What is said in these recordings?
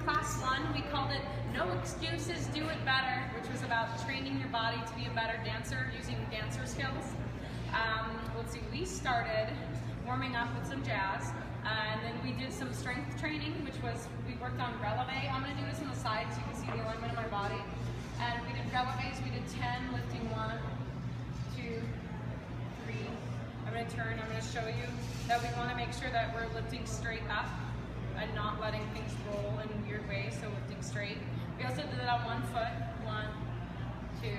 class 1. We called it No Excuses, Do It Better, which was about training your body to be a better dancer using dancer skills. Let's see, we started warming up with some jazz, and then we did some strength training, which was, we worked on releve. I'm going to do this on the side so you can see the alignment of my body. And we did releves, we did 10, lifting 1, 2, 3. I'm going to turn, I'm going to show you that we want to make sure that we're lifting straight up and not letting things roll in weird ways, so lifting straight. We also did it on one foot. 1, 2,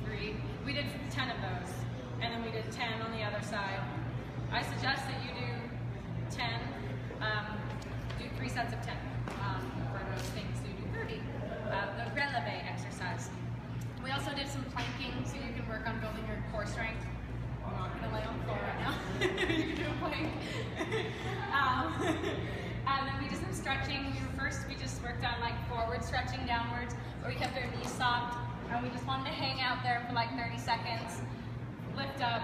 3. We did 10 of those. And then we did 10 on the other side. I suggest that you do 10, do 3 sets of 10 for those things. So you do 30. The releve exercise. We also did some planking, so you can work on building your core strength. I'm not going to lay on the floor right now. You can do a plank. And then we did some stretching. We just worked on like forward stretching downwards, where we kept our knees soft, and we just wanted to hang out there for like 30 seconds. Lift up,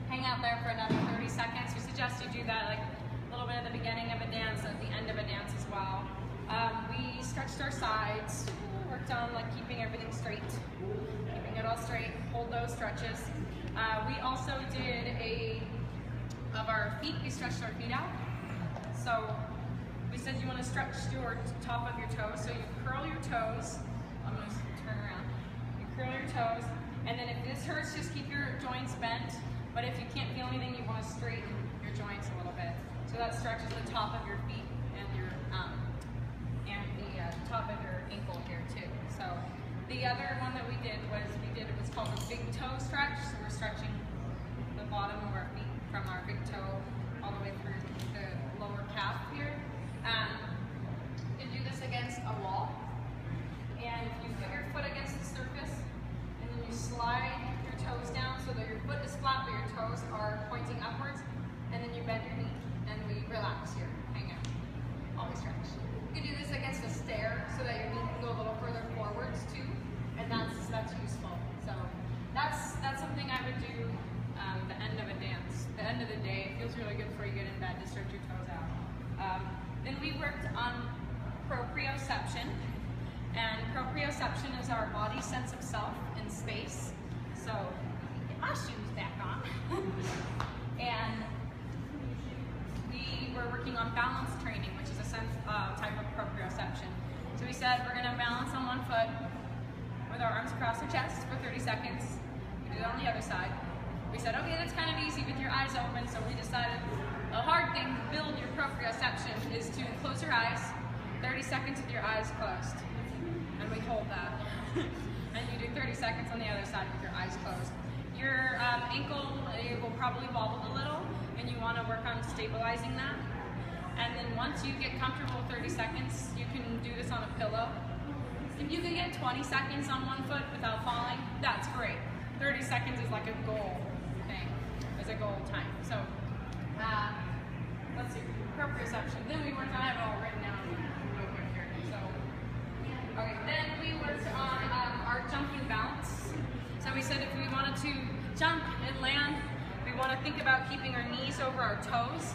hang out there for another 30 seconds. We suggest you do that like a little bit at the beginning of a dance and at the end of a dance as well. We stretched our sides, worked on like keeping everything straight, keeping it all straight, hold those stretches. We also did of our feet, we stretched our feet out. So we said you want to stretch your top of your toes, so you curl your toes. I'm going to turn around. You curl your toes. And then if this hurts, just keep your joints bent. But if you can't feel anything, you want to straighten your joints a little bit. So that stretches the top of your feet and your the top of your ankle here too. So the other one that we did was called a big toe stretch. So we're stretching the bottom of our feet from our big toe all the way through the lower calf here. You do this against a wall. And if you put your foot against the surface, you slide your toes down so that your foot is flat but your toes are pointing upwards, and then you bend your knee and we relax here, hang out, always stretch. You can do this against a stair so that your knee can go a little further forwards too, and that's useful. So that's something I would do the end of a dance, the end of the day. It feels really good before you get in bed to stretch your toes out. Then we worked on proprioception. And proprioception is our body sense of self in space. So, get my shoes back on. And we were working on balance training, which is a type of proprioception. So we said we're going to balance on one foot with our arms across our chest for 30 seconds. We did it on the other side. We said, okay, that's kind of easy with your eyes open, so we decided a hard thing to build your proprioception is to close your eyes, 30 seconds with your eyes closed. And we hold that. And you do 30 seconds on the other side with your eyes closed. Your ankle will probably wobble a little, and you want to work on stabilizing that. And then once you get comfortable with 30 seconds, you can do this on a pillow. If you can get 20 seconds on one foot without falling, that's great. 30 seconds is like a goal thing, is a goal time. So, let's see, proprioception. Then we worked on, I have it all written down real quick here. So, okay, then we worked on our jumping bounce. So we said if we wanted to jump and land, we want to think about keeping our knees over our toes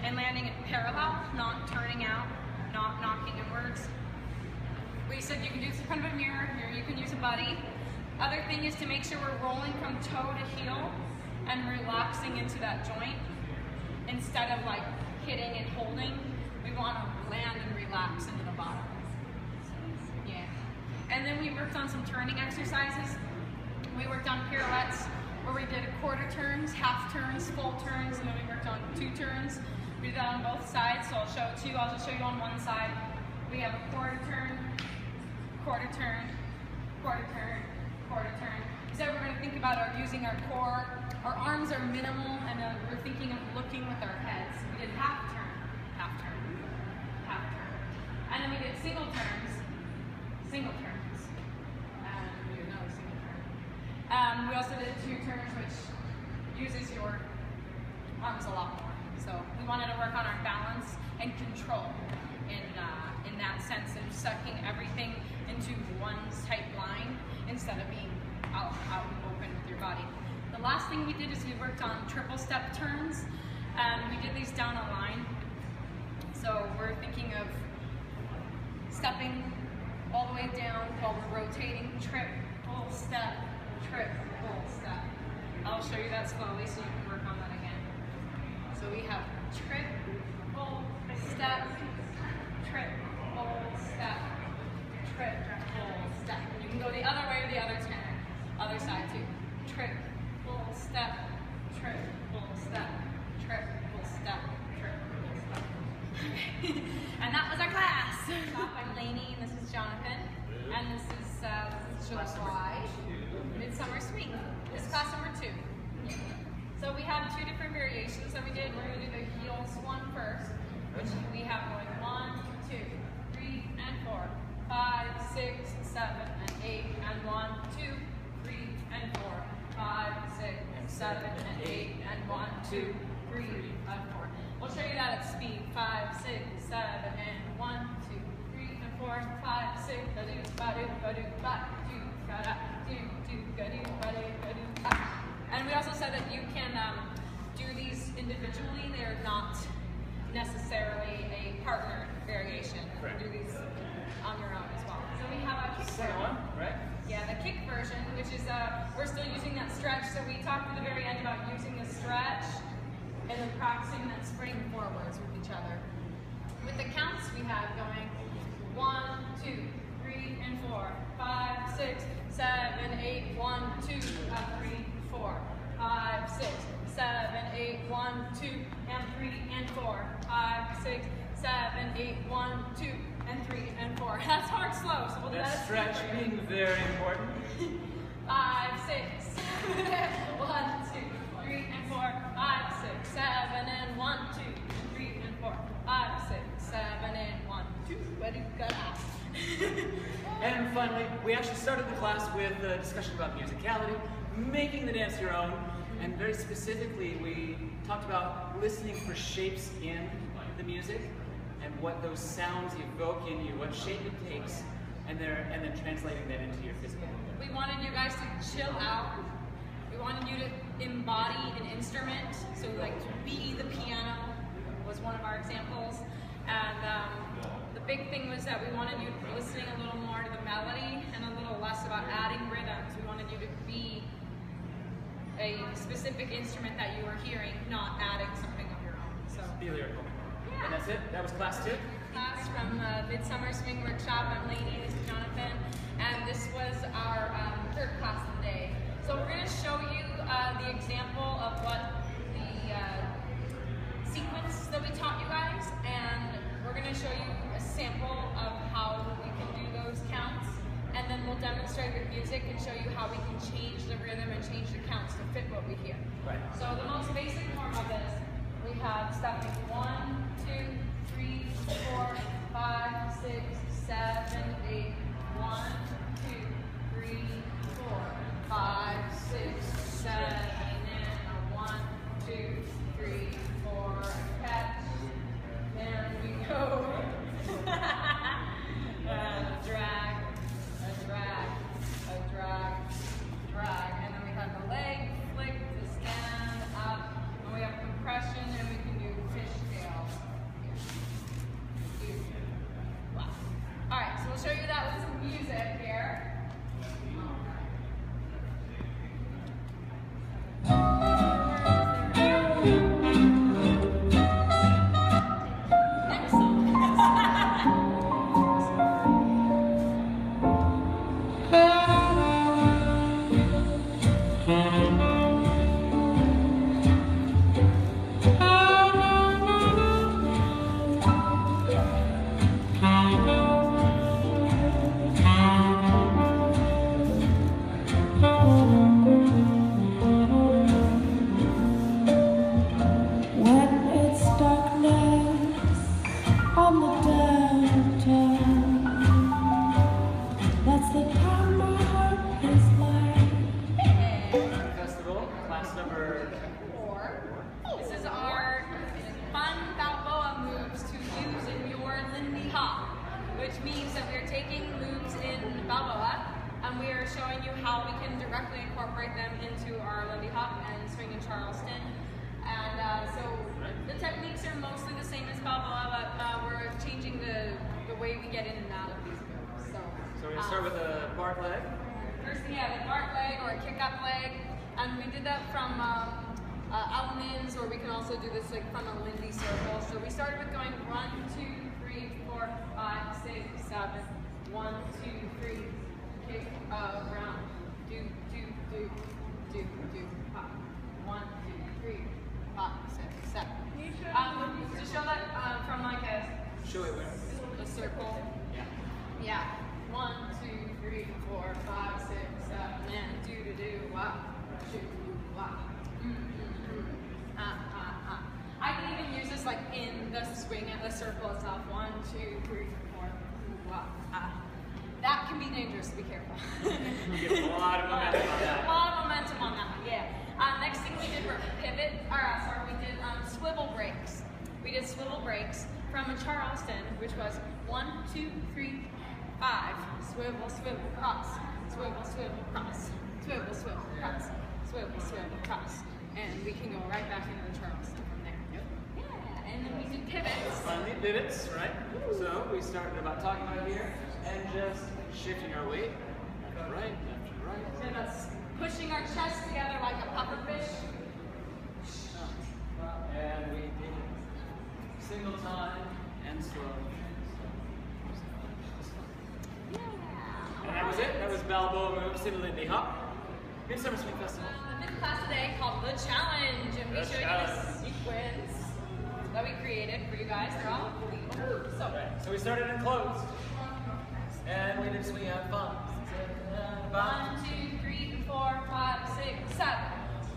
and landing in parallel, not turning out, not knocking inwards. We said you can do some kind of a mirror here, you can use a buddy. Other thing is to make sure we're rolling from toe to heel and relaxing into that joint instead of like hitting and holding. We want to land and relax into the bottom. Yeah. And then we worked on some turning exercises. We worked on pirouettes where we did quarter turns, half turns, full turns, and then we worked on 2 turns. We did that on both sides, so I'll show it to you. I'll just show you on one side. We have a quarter turn, quarter turn, quarter turn, quarter turn. So we're going to think about using our core. Our arms are minimal, and we're thinking of looking with our heads. We did half turn, half turn, half turn. And then we did single turns, single turns. And we did another single turn. We also did 2 turns, which uses your arms a lot more. So we wanted to work on our balance and control in that sense of sucking everything into one tight line instead of being out and open with your body. The last thing we did is we worked on triple step turns, and we did these down a line. So we're thinking of stepping all the way down while we're rotating. Trip, full step, trip, full step. I'll show you that slowly so you can work on that again. So we have trip, full step, trip, full step, trip, full step. You can go the other way or the other side too. Trip, full step, trip, full step, trip, full step, trip, full step. Okay. And that was our class. I'm Lainey, and this is Jonathan, and this is July. Midsummer Swing. This is class number 2. So we have 2 different variations that we did. We're going to do the heels one first, which we have going 1, 2, 3, and 4, 5, 6, 7, and 8, and 1, 2, 3, and 4, 5, 6, 7, and 8, and 1, 2, 3, and 4. We'll show you that at speed. 5, 6, 7, and 1, 2, 3, and 4, 5, 6, ba-do, ba-do, ba-do, ba-do, ga-da, do, do, ga-do, ba-do, ga-do, ba. And we also said that you can do these individually. They're not necessarily a partner variation. You can do these on your own as well. So we have a kick version. Right? Yeah, the kick version, which is, we're still using that stretch. So we talked at the very end about using the stretch and then practicing that spring forwards with each other. With the counts we have going 1, 2, 3, and 4, 5, 6, 7, 8, 1, 2, 3, 4, 5, 6, 7, 8, 1, 2, and 3, and 4, 5, 6, 7, 8, 1, 2, and 3, and 4. That's hard slow, so we'll do that. That stretch being very important. 5, 6, 1, 2, 3, and 4, 5, 6, 7, and 1, 2, 3, and 4, 5, 6, 7, and 1, 2, And finally, we actually started the class with a discussion about musicality, making the dance your own, and very specifically, we talked about listening for shapes in the music and what those sounds evoke in you, what shape it takes, and then translating that into your physical movement. We wanted you guys to chill out. We wanted you to embody an instrument, so like to be the piano was one of our examples. And the big thing was that we wanted you to be listening a little more to the melody and a little less about adding rhythms. We wanted you to be a specific instrument that you were hearing, not adding something of your own. So Be lyrical. yeah. And that's it? That was class 2? Class from Midsummer Swing Workshop. I'm Lainey, this is Jonathan, and this was our 3rd class of the day. So we're going to show you the example of what the sequence that we taught you guys, and we're going to show you a sample of how we can do those counts, and then we'll demonstrate with music and show you how we can change the rhythm and change the counts to fit what we hear. Right. So the most basic form of this, we have stepping 1, 2, 3, 4, 5, 6, 7, 8, 1, 2, 3, 4, 5, 6, 7, and 1, 2, 3, 4, catch. There we go. A drag, a drag, a drag, drag. And then we have the leg flick to stand up. And we have compression, and we can do fishtail. Wow. All right, so we'll show you that with some music here. Next song. Festival, class number 4. This is our fun Balboa moves to use in your Lindy hop, which means that we're taking moves in Balboa and we are showing you how we can directly incorporate them into our Lindy hop and swing in Charleston. And so the techniques are mostly the same as Balboa, but we're changing the the way we get in and out of these moves. So we're gonna start with a bark leg. First, yeah, the bark leg or a kick-up leg, and we did that from elements, or we can also do this like from a Lindy circle. So we started with going 1, 2, 3, 4, 5, 6, 7. 1, 2, 3, kick around. Do, pop. 1, 2, 3, 5, 6, 7. To show that from like Show it where? a circle. Yeah. Yeah. 1, 2, 3, 4, 5, 6, 7, and do, wah, wah. I can even use this like in the swing at the circle itself. 1, 2, 3, 4, wah. That can be dangerous, to be careful. You get a lot of momentum on that. A lot of momentum on that one, yeah. Next thing we did were pivot, we did swivel breaks. We did swivel breaks from a Charleston, which was 1, 2, 3, 5. Swivel, swivel, cross. Swivel, swivel, cross. Swivel, swivel, cross. Swivel, swivel, cross. And we can go right back into the Charleston from there. Yep. Yeah, and then we did pivots. Finally, pivots, right? So we started about talking about here and just shifting our weight left to right, left to right. And us pushing our chest together like a pufferfish. And we did it single time and slow. Yeah. And that was it. That was Balboa moves in Lindy Hop. Midsummer Swing Festival. The fifth class today called The Challenge, and we The showed you the sequence that we created for you guys. They're all legal. So we started in closed, and we did swing out fun. 1, 2, 3, 4, 5, 6, 7.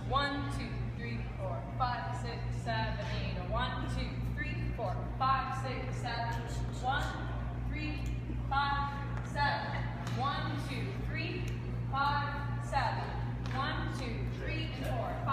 1, 2, 3, 4, 5, 6, 7, 8. 1, 2, 3, 4, 5, 6, 7. 1, 3, 5, 7. 1, 2, 3, 5, 7. 1, 2, 3, and 4.